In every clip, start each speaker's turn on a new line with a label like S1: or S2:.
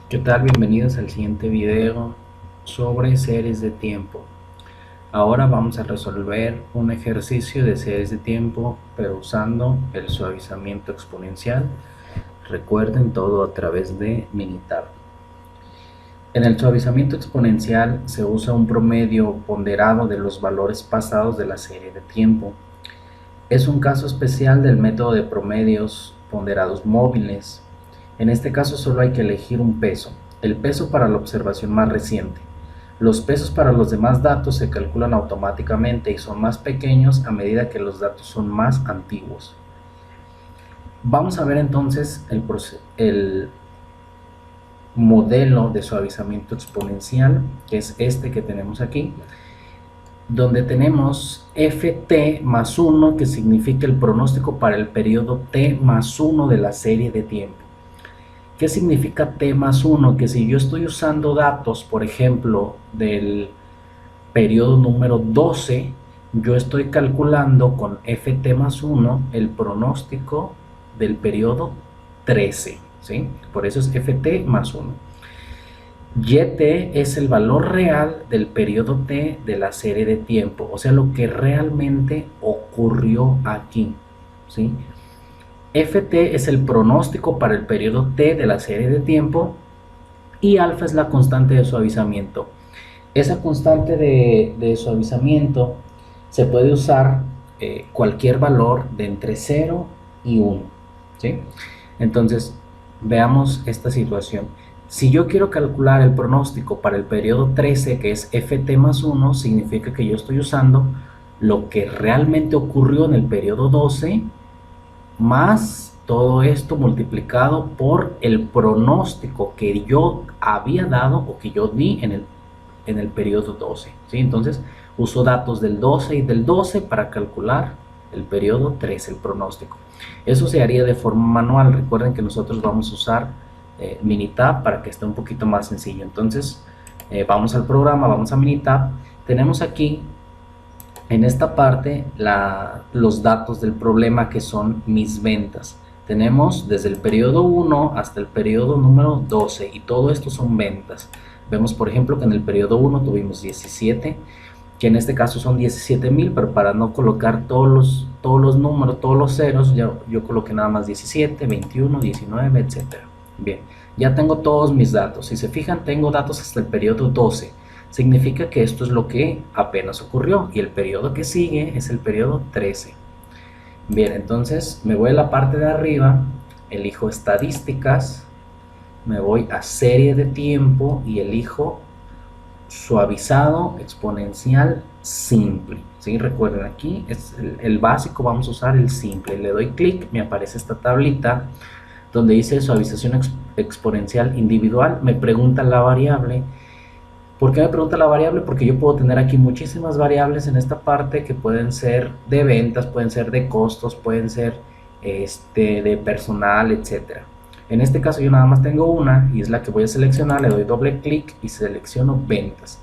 S1: ¿Qué tal? Bienvenidos al siguiente video sobre series de tiempo. Ahora vamos a resolver un ejercicio de series de tiempo, pero usando el suavizamiento exponencial. Recuerden todo a través de Minitab. En el suavizamiento exponencial se usa un promedio ponderado de los valores pasados de la serie de tiempo. Es un caso especial del método de promedios ponderados móviles. En este caso solo hay que elegir un peso, el peso para la observación más reciente. Los pesos para los demás datos se calculan automáticamente y son más pequeños a medida que los datos son más antiguos. Vamos a ver entonces el modelo de suavizamiento exponencial, que es este que tenemos aquí, donde tenemos ft más 1, que significa el pronóstico para el periodo t más 1 de la serie de tiempo. ¿Qué significa t más 1? Que si yo estoy usando datos, por ejemplo, del periodo número 12, yo estoy calculando con ft más 1 el pronóstico del periodo 13, ¿sí? Por eso es ft más 1. Yt es el valor real del periodo t de la serie de tiempo, o sea, lo que realmente ocurrió aquí, ¿sí? Ft es el pronóstico para el periodo t de la serie de tiempo y alfa es la constante de suavizamiento. Esa constante de suavizamiento se puede usar cualquier valor de entre 0 y 1, ¿sí? Entonces, veamos esta situación. Si yo quiero calcular el pronóstico para el periodo 13, que es ft más 1, significa que yo estoy usando lo que realmente ocurrió en el periodo 12 más todo esto multiplicado por el pronóstico que yo había dado o que yo di en el periodo 12, ¿sí? Entonces uso datos del 12 y del 12 para calcular el periodo 13, el pronóstico. Eso se haría de forma manual. Recuerden que nosotros vamos a usar Minitab para que esté un poquito más sencillo. Entonces vamos al programa, vamos a Minitab. Tenemos aquí en esta parte los datos del problema, que son mis ventas. Tenemos desde el periodo 1 hasta el periodo número 12 y todo esto son ventas. Vemos por ejemplo que en el periodo 1 tuvimos 17, que en este caso son 17,000, pero para no colocar todos los números, todos los ceros, yo coloqué nada más 17, 21, 19, etc. Bien, ya tengo todos mis datos. Si se fijan, tengo datos hasta el periodo 12. Significa que esto es lo que apenas ocurrió y el periodo que sigue es el periodo 13. Bien, entonces me voy a la parte de arriba, elijo estadísticas, me voy a serie de tiempo y elijo suavizado exponencial simple, ¿sí? Recuerden, aquí es el básico, vamos a usar el simple. Le doy clic, me aparece esta tablita donde dice suavización exponencial individual. Me pregunta la variable. ¿Por qué me pregunta la variable? Porque yo puedo tener aquí muchísimas variables en esta parte que pueden ser de ventas, pueden ser de costos, pueden ser de personal, etc. En este caso yo nada más tengo una y es la que voy a seleccionar. Le doy doble clic y selecciono ventas.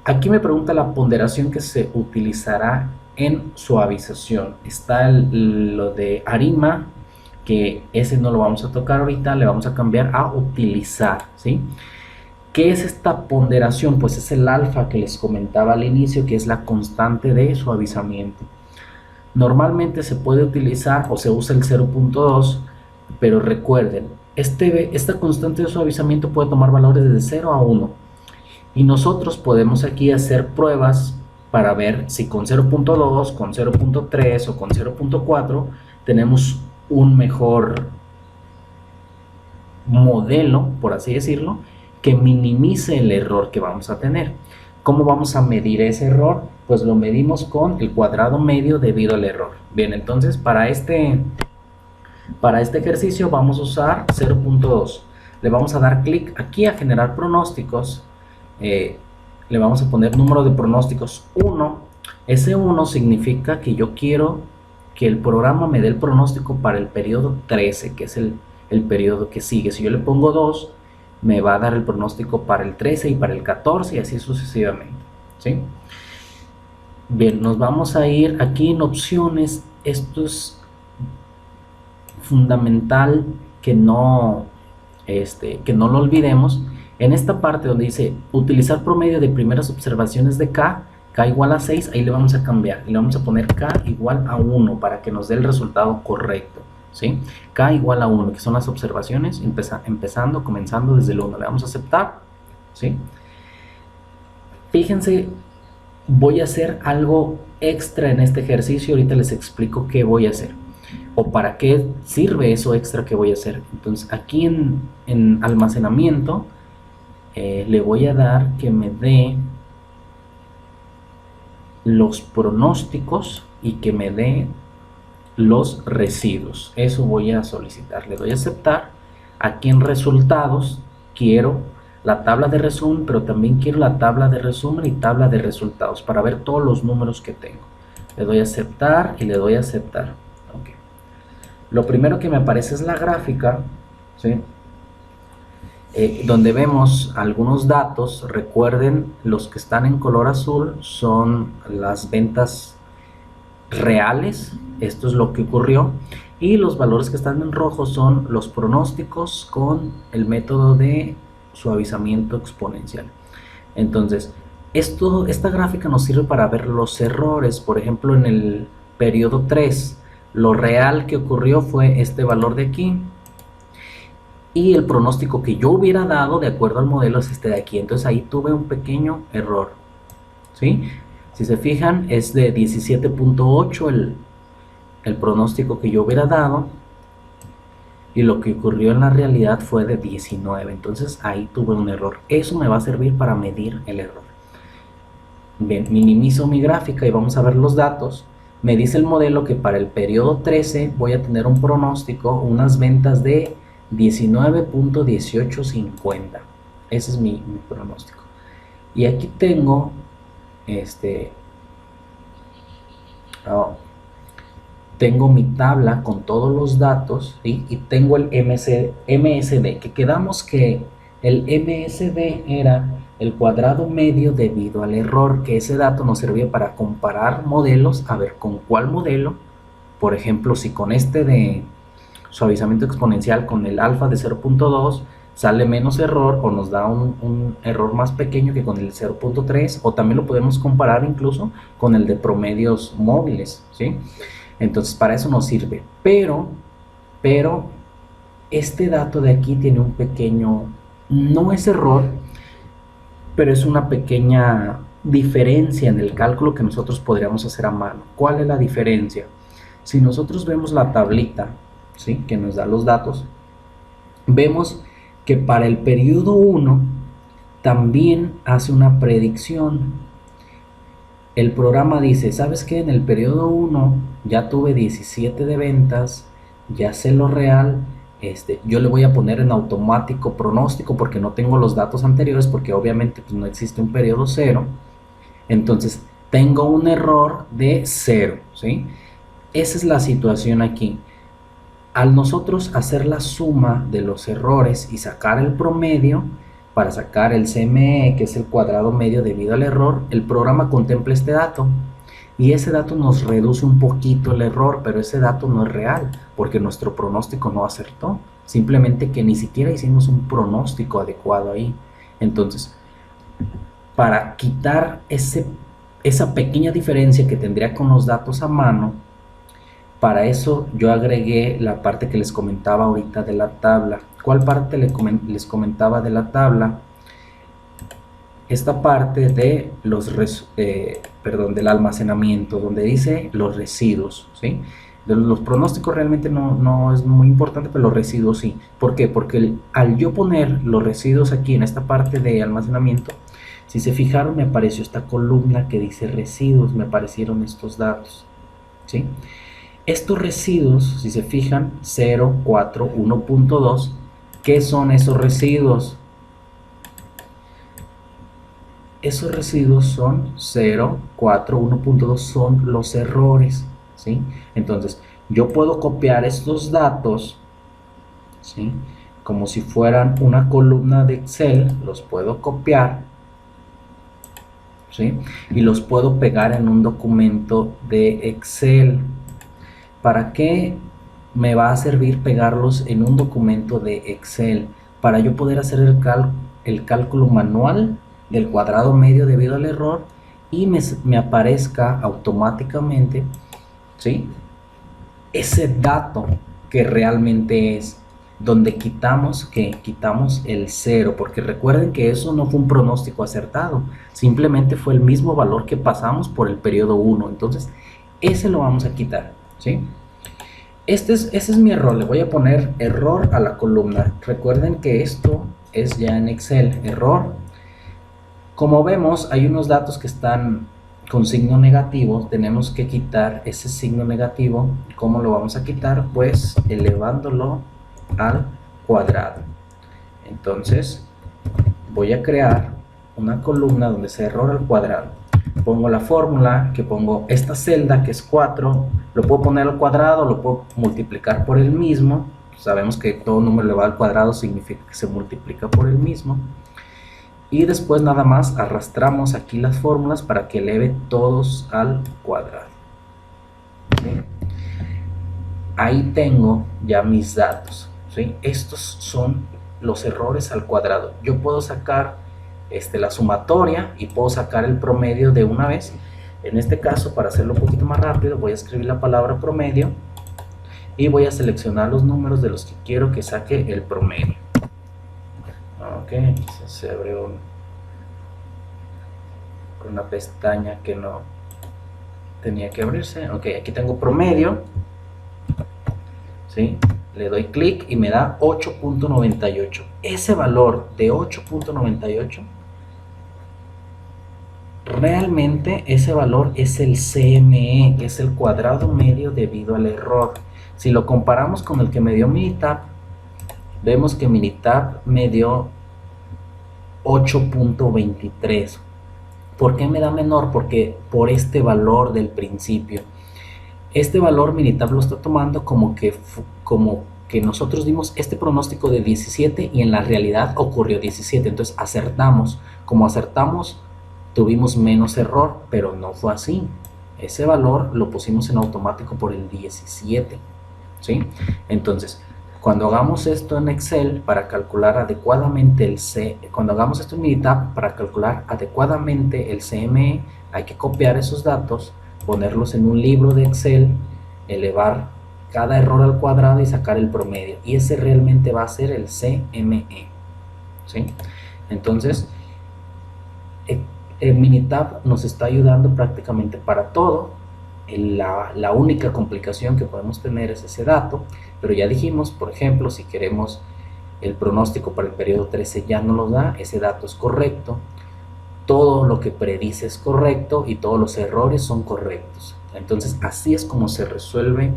S1: Aquí me pregunta la ponderación que se utilizará en suavización. Está lo de ARIMA, que ese no lo vamos a tocar ahorita, le vamos a cambiar a utilizar, ¿sí? ¿Qué es esta ponderación? Pues es el alfa que les comentaba al inicio, que es la constante de suavizamiento. Normalmente se puede utilizar o se usa el 0.2, pero recuerden, esta constante de suavizamiento puede tomar valores de 0 a 1. Y nosotros podemos aquí hacer pruebas para ver si con 0.2, con 0.3 o con 0.4 tenemos un mejor modelo, por así decirlo, que minimice el error que vamos a tener. ¿Cómo vamos a medir ese error? Pues lo medimos con el cuadrado medio debido al error. Bien, entonces para este ejercicio vamos a usar 0.2. Le vamos a dar clic aquí a generar pronósticos. Le vamos a poner número de pronósticos 1. Ese 1 significa que yo quiero que el programa me dé el pronóstico para el periodo 13, que es el periodo que sigue. Si yo le pongo 2, me va a dar el pronóstico para el 13 y para el 14 y así sucesivamente, ¿sí? Bien, nos vamos a ir aquí en opciones. Esto es fundamental que no que no lo olvidemos. En esta parte donde dice utilizar promedio de primeras observaciones de K, K igual a 6, ahí le vamos a cambiar. Y le vamos a poner K igual a 1 para que nos dé el resultado correcto. ¿Sí? K igual a 1, que son las observaciones, comenzando desde el 1. Le vamos a aceptar. ¿Sí? Fíjense, voy a hacer algo extra en este ejercicio. Ahorita les explico qué voy a hacer o para qué sirve eso extra que voy a hacer. Entonces aquí en almacenamiento le voy a dar que me dé los pronósticos y que me dé los residuos. Eso voy a solicitar. Le doy a aceptar. Aquí en resultados quiero la tabla de resumen, pero también quiero la tabla de resumen y tabla de resultados para ver todos los números que tengo. Le doy a aceptar y le doy a aceptar. Okay. Lo primero que me aparece es la gráfica, ¿sí? Donde vemos algunos datos. Recuerden, los que están en color azul son las ventas reales, esto es lo que ocurrió, y los valores que están en rojo son los pronósticos con el método de suavizamiento exponencial. Entonces, esta gráfica nos sirve para ver los errores. Por ejemplo, en el periodo 3, lo real que ocurrió fue este valor de aquí, y el pronóstico que yo hubiera dado de acuerdo al modelo es este de aquí. Entonces ahí tuve un pequeño error, ¿sí? Si se fijan, es de 17.8 el pronóstico que yo hubiera dado, y lo que ocurrió en la realidad fue de 19. Entonces ahí tuve un error. Eso me va a servir para medir el error. Bien, minimizo mi gráfica y vamos a ver los datos. Me dice el modelo que para el periodo 13 voy a tener un pronóstico, unas ventas de 19.1850. Ese es mi pronóstico. Y aquí tengo tengo mi tabla con todos los datos, ¿sí? Y tengo el MSD, que quedamos que el MSD era el cuadrado medio debido al error, que ese dato nos servía para comparar modelos, a ver con cuál modelo, por ejemplo, si con este de suavizamiento exponencial con el alfa de 0.2 sale menos error o nos da un error más pequeño que con el 0.3, o también lo podemos comparar incluso con el de promedios móviles, ¿sí? Entonces para eso nos sirve, pero este dato de aquí tiene un pequeño, no es error, pero es una pequeña diferencia en el cálculo que nosotros podríamos hacer a mano. ¿Cuál es la diferencia? Si nosotros vemos la tablita, ¿sí?, que nos da los datos, vemos que para el periodo 1 también hace una predicción. El programa dice, ¿sabes qué? En el periodo 1 ya tuve 17 de ventas, ya sé lo real, yo le voy a poner en automático pronóstico porque no tengo los datos anteriores, porque obviamente pues, no existe un periodo 0. Entonces tengo un error de 0, ¿sí? Esa es la situación aquí. Al nosotros hacer la suma de los errores y sacar el promedio, para sacar el CME, que es el cuadrado medio debido al error, el programa contempla este dato. Y ese dato nos reduce un poquito el error, pero ese dato no es real, porque nuestro pronóstico no acertó. Simplemente que ni siquiera hicimos un pronóstico adecuado ahí. Entonces, para quitar esa pequeña diferencia que tendría con los datos a mano, para eso yo agregué la parte que les comentaba ahorita de la tabla. ¿Cuál parte les comentaba de la tabla? Esta parte de del almacenamiento, donde dice los residuos, ¿sí? Los pronósticos realmente no es muy importante, pero los residuos sí. ¿Por qué? Porque al yo poner los residuos aquí en esta parte de almacenamiento, si se fijaron, me apareció esta columna que dice residuos, me aparecieron estos datos, ¿sí? Estos residuos, si se fijan, 0, 4, 1.2, ¿qué son esos residuos? Esos residuos son 0, 4, 1.2, son los errores, ¿sí? Entonces, yo puedo copiar estos datos, ¿sí?, como si fueran una columna de Excel, los puedo copiar, ¿sí?, y los puedo pegar en un documento de Excel. ¿Para qué me va a servir pegarlos en un documento de Excel? para yo poder hacer el cálculo manual del cuadrado medio debido al error y me aparezca automáticamente, ¿sí?, ese dato que realmente es, donde quitamos el 0, porque recuerden que eso no fue un pronóstico acertado, simplemente fue el mismo valor que pasamos por el periodo 1, entonces ese lo vamos a quitar, ¿sí? Ese es mi error, le voy a poner error a la columna. Recuerden que esto es ya en Excel, error. Como vemos, hay unos datos que están con signo negativo, tenemos que quitar ese signo negativo. ¿Cómo lo vamos a quitar? Pues elevándolo al cuadrado. Entonces voy a crear una columna donde sea error al cuadrado. Pongo la fórmula, que pongo esta celda que es 4, lo puedo poner al cuadrado, lo puedo multiplicar por el mismo. Sabemos que todo número elevado al cuadrado significa que se multiplica por el mismo. Y después nada más arrastramos aquí las fórmulas para que eleve todos al cuadrado. ¿Sí? Ahí tengo ya mis datos, ¿sí? Estos son los errores al cuadrado. Yo puedo sacar la sumatoria y puedo sacar el promedio de una vez. En este caso, para hacerlo un poquito más rápido, voy a escribir la palabra promedio y voy a seleccionar los números de los que quiero que saque el promedio. Ok, aquí se abre una pestaña que no tenía que abrirse. Ok, aquí tengo promedio, ¿sí? Le doy clic y me da 8.98. Ese valor de 8.98, realmente ese valor es el CME, que es el cuadrado medio debido al error. Si lo comparamos con el que me dio Minitab, vemos que Minitab me dio 8.23. ¿Por qué me da menor? Porque por este valor del principio. Este valor Minitab lo está tomando como que nosotros dimos este pronóstico de 17 y en la realidad ocurrió 17. Entonces acertamos. Como acertamos, tuvimos menos error, pero no fue así. Ese valor lo pusimos en automático por el 17. ¿Sí? Entonces, cuando hagamos esto en Excel para calcular adecuadamente cuando hagamos esto en Minitab para calcular adecuadamente el CME, hay que copiar esos datos, ponerlos en un libro de Excel, elevar cada error al cuadrado y sacar el promedio. Y ese realmente va a ser el CME. ¿Sí? Entonces, el Minitab nos está ayudando prácticamente para todo. La única complicación que podemos tener es ese dato, pero ya dijimos, por ejemplo, si queremos el pronóstico para el periodo 13 ya no lo da, ese dato es correcto, todo lo que predice es correcto y todos los errores son correctos. Entonces así es como se resuelve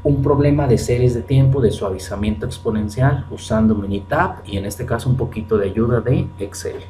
S1: un problema de series de tiempo de suavizamiento exponencial usando Minitab y en este caso un poquito de ayuda de Excel.